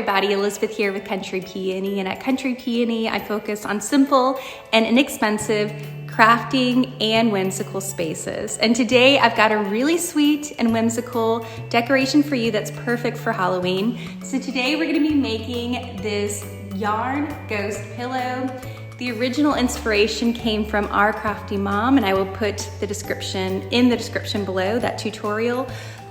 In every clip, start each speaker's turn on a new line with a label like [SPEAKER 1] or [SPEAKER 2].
[SPEAKER 1] everybody, Elizabeth here with Country Peony, and at Country Peony I focus on simple and inexpensive crafting and whimsical spaces. And today I've got a really sweet and whimsical decoration for you that's perfect for Halloween. So today we're going to be making this yarn ghost pillow. The original inspiration came from our crafty mom, and I will put the description in the description below, that tutorial.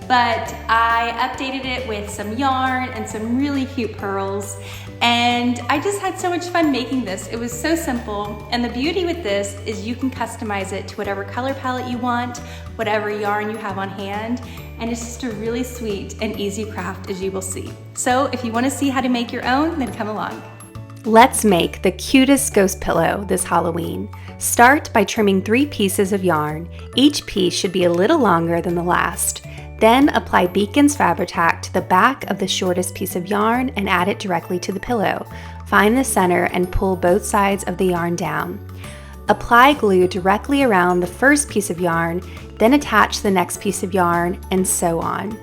[SPEAKER 1] But I updated it with some yarn and some really cute pearls, and I just had so much fun making this. It was so simple, and the beauty with this is you can customize it to whatever color palette you want, whatever yarn you have on hand, and it's just a really sweet and easy craft, as you will see. So if you want to see how to make your own, then come along.
[SPEAKER 2] Let's make the cutest ghost pillow this Halloween. Start by trimming 3 pieces of yarn. Each piece should be a little longer than the last. Then apply Beacon's Fabri-Tac to the back of the shortest piece of yarn and add it directly to the pillow. Find the center and pull both sides of the yarn down. Apply glue directly around the first piece of yarn, then attach the next piece of yarn, and so on.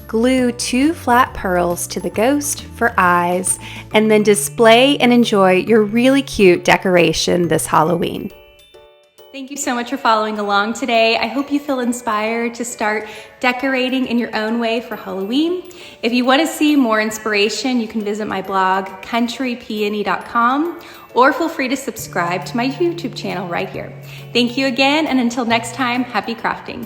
[SPEAKER 2] Glue 2 flat pearls to the ghost for eyes, and then display and enjoy your really cute decoration this Halloween.
[SPEAKER 1] Thank you so much for following along today. I hope you feel inspired to start decorating in your own way for Halloween. If you want to see more inspiration, you can visit my blog, countrypeony.com, or feel free to subscribe to my YouTube channel right here. Thank you again, and until next time, happy crafting.